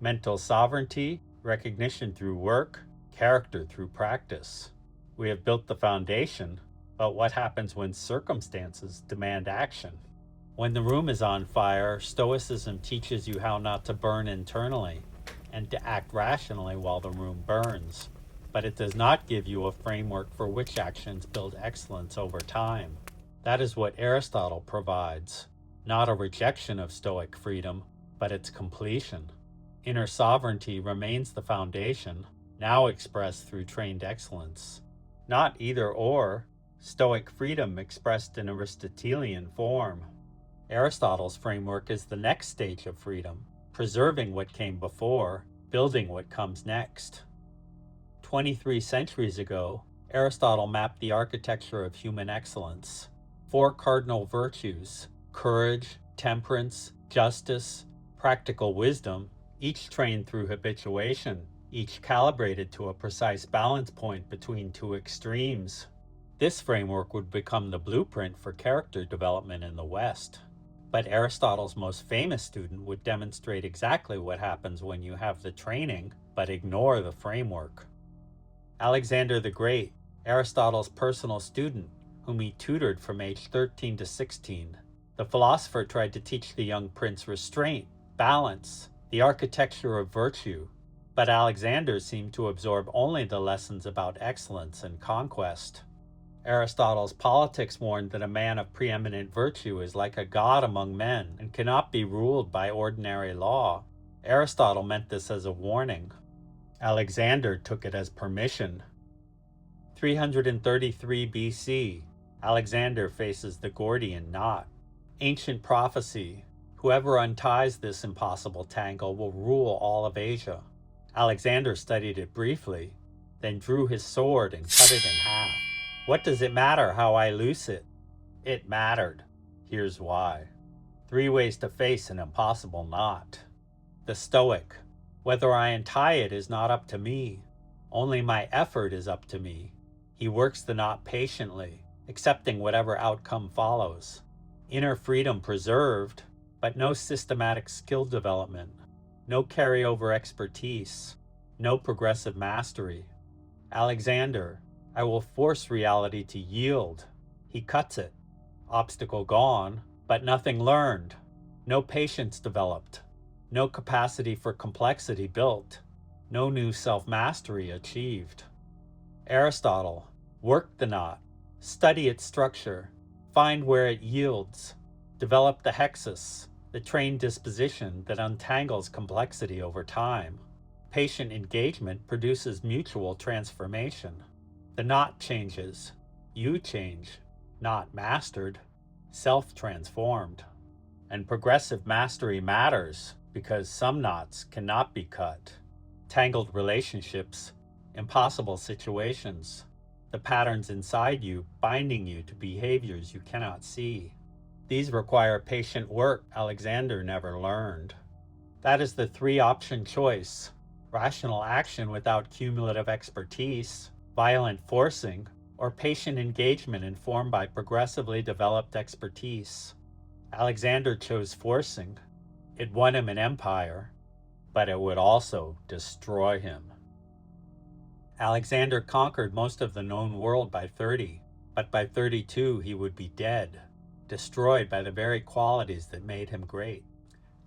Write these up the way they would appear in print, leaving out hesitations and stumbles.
mental sovereignty, recognition through work, character through practice. We have built the foundation, but what happens when circumstances demand action? When the room is on fire, Stoicism teaches you how not to burn internally and to act rationally while the room burns. But it does not give you a framework for which actions build excellence over time. That is what Aristotle provides, not a rejection of Stoic freedom, but its completion. Inner sovereignty remains the foundation, now expressed through trained excellence. Not either or, Stoic freedom expressed in Aristotelian form. Aristotle's framework is the next stage of freedom, preserving what came before, building what comes next. 23 centuries ago, Aristotle mapped the architecture of human excellence. 4 cardinal virtues: courage, temperance, justice, practical wisdom, each trained through habituation, each calibrated to a precise balance point between 2 extremes. This framework would become the blueprint for character development in the West. But Aristotle's most famous student would demonstrate exactly what happens when you have the training, but ignore the framework. Alexander the Great, Aristotle's personal student, whom he tutored from age 13 to 16. The philosopher tried to teach the young prince restraint, balance, the architecture of virtue, but Alexander seemed to absorb only the lessons about excellence and conquest. Aristotle's Politics warned that a man of preeminent virtue is like a god among men and cannot be ruled by ordinary law. Aristotle meant this as a warning. Alexander took it as permission. 333 BC, Alexander faces the Gordian Knot. Ancient prophecy: whoever unties this impossible tangle will rule all of Asia. Alexander studied it briefly, then drew his sword and cut it in half. What does it matter how I loose it? It mattered. Here's why. 3 ways to face an impossible knot. The Stoic: whether I untie it is not up to me. Only my effort is up to me. He works the knot patiently, accepting whatever outcome follows. Inner freedom preserved, but no systematic skill development, no carryover expertise, no progressive mastery. Alexander: I will force reality to yield. He cuts it. Obstacle gone, but nothing learned. No patience developed. No capacity for complexity built. No new self-mastery achieved. Aristotle: work the knot. Study its structure. Find where it yields. Develop the hexis, the trained disposition that untangles complexity over time. Patient engagement produces mutual transformation. The knot changes. You change. Not mastered. Self-transformed. And progressive mastery matters because some knots cannot be cut. Tangled relationships, impossible situations, the patterns inside you binding you to behaviors you cannot see. These require patient work Alexander never learned. That is the 3-option choice: rational action without cumulative expertise, violent forcing, or patient engagement informed by progressively developed expertise. Alexander chose forcing. It won him an empire, but it would also destroy him. Alexander conquered most of the known world by 30, but by 32 he would be dead, destroyed by the very qualities that made him great.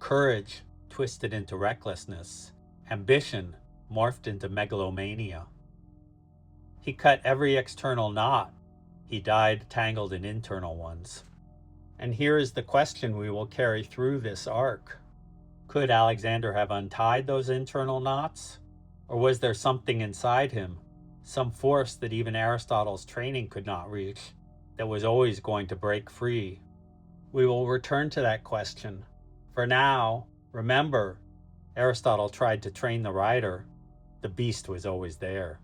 Courage twisted into recklessness, ambition morphed into megalomania. He cut every external knot. He died tangled in internal ones. And here is the question we will carry through this arc. Could Alexander have untied those internal knots? Or was there something inside him, some force that even Aristotle's training could not reach, that was always going to break free? We will return to that question. For now, remember, Aristotle tried to train the rider. The beast was always there.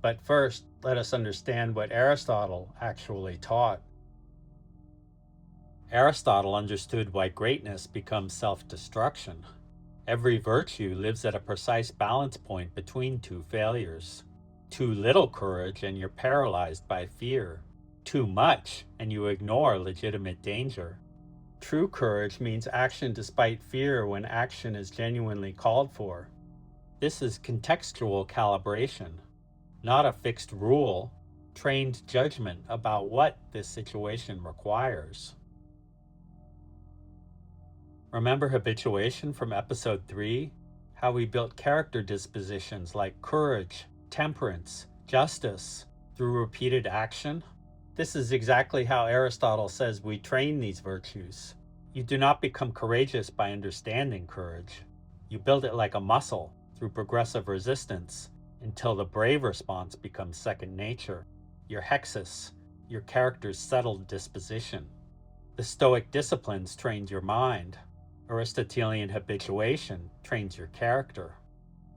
But first, let us understand what Aristotle actually taught. Aristotle understood why greatness becomes self-destruction. Every virtue lives at a precise balance point between 2 failures. Too little courage and you're paralyzed by fear. Too much and you ignore legitimate danger. True courage means action despite fear when action is genuinely called for. This is contextual calibration, not a fixed rule, trained judgment about what this situation requires. Remember habituation from episode 3? How we built character dispositions like courage, temperance, justice through repeated action? This is exactly how Aristotle says we train these virtues. You do not become courageous by understanding courage. You build it like a muscle through progressive resistance until the brave response becomes second nature, your hexis, your character's settled disposition. The Stoic disciplines trained your mind. Aristotelian habituation trains your character.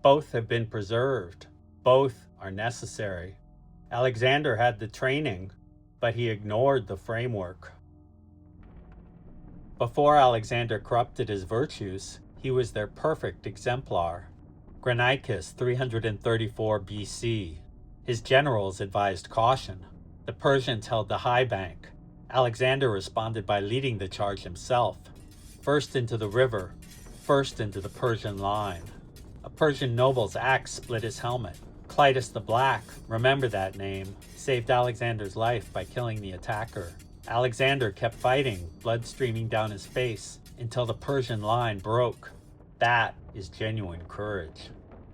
Both have been preserved. Both are necessary. Alexander had the training, but he ignored the framework. Before Alexander corrupted his virtues, he was their perfect exemplar. Granicus, 334 BC. His generals advised caution. The Persians held the high bank. Alexander responded by leading the charge himself. First into the river, first into the Persian line. A Persian noble's axe split his helmet. Clitus the Black, remember that name, saved Alexander's life by killing the attacker. Alexander kept fighting, blood streaming down his face, until the Persian line broke. That is genuine courage.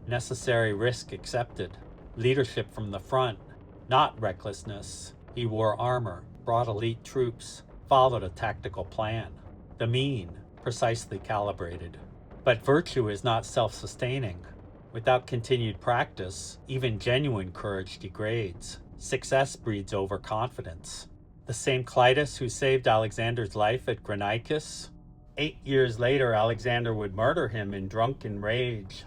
Necessary risk accepted. Leadership from the front, not recklessness. He wore armor, brought elite troops, followed a tactical plan. The mean, precisely calibrated. But virtue is not self-sustaining. Without continued practice, even genuine courage degrades. Success breeds overconfidence. The same Clitus who saved Alexander's life at Granicus, 8 years later Alexander would murder him in drunken rage.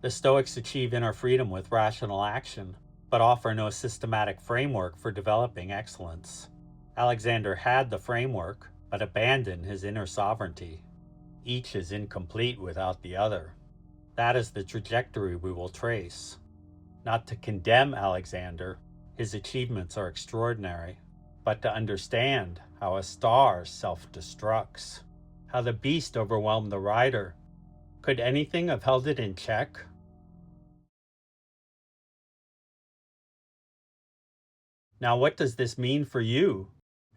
The Stoics achieve inner freedom with rational action, but offer no systematic framework for developing excellence. Alexander had the framework, but abandoned his inner sovereignty. Each is incomplete without the other. That is the trajectory we will trace. Not to condemn Alexander, his achievements are extraordinary, but to understand how a star self-destructs, how the beast overwhelmed the rider. Could anything have held it in check? Now, what does this mean for you?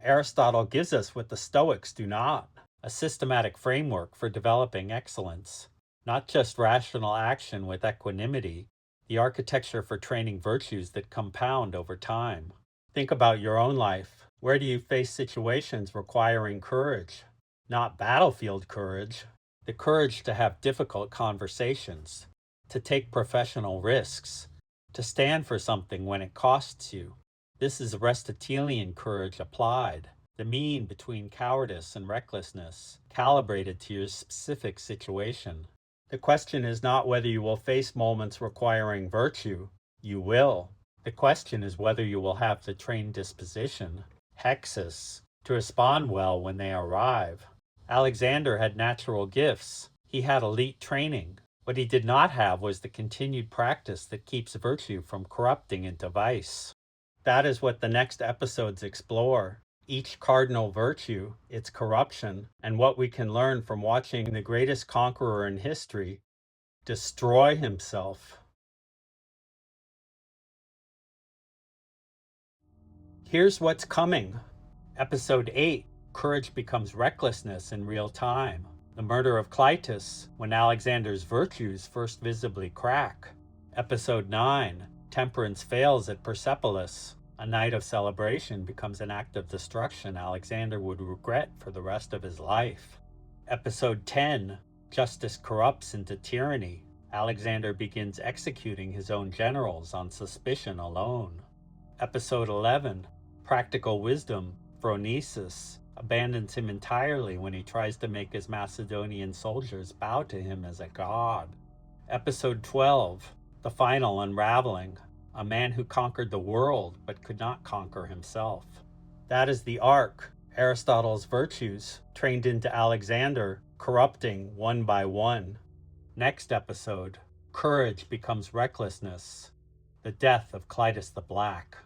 Aristotle gives us what the Stoics do not, a systematic framework for developing excellence. Not just rational action with equanimity, the architecture for training virtues that compound over time. Think about your own life. Where do you face situations requiring courage? Not battlefield courage, the courage to have difficult conversations, to take professional risks, to stand for something when it costs you. This is Aristotelian courage applied, the mean between cowardice and recklessness, calibrated to your specific situation. The question is not whether you will face moments requiring virtue. You will. The question is whether you will have the trained disposition, hexis, to respond well when they arrive. Alexander had natural gifts. He had elite training. What he did not have was the continued practice that keeps virtue from corrupting into vice. That is what the next episodes explore. Each cardinal virtue, its corruption, and what we can learn from watching the greatest conqueror in history destroy himself. Here's what's coming. Episode 8, Courage Becomes Recklessness in Real Time. The murder of Clitus, when Alexander's virtues first visibly crack. Episode 9, Temperance Fails at Persepolis. A night of celebration becomes an act of destruction Alexander would regret for the rest of his life. Episode 10, Justice Corrupts into Tyranny. Alexander begins executing his own generals on suspicion alone. Episode 11, Practical Wisdom. Phronesis abandons him entirely when he tries to make his Macedonian soldiers bow to him as a god. Episode 12, The Final Unraveling. A man who conquered the world but could not conquer himself. That is the arc, Aristotle's virtues trained into Alexander, corrupting one by one. Next episode, Courage Becomes Recklessness. The death of Clitus the Black.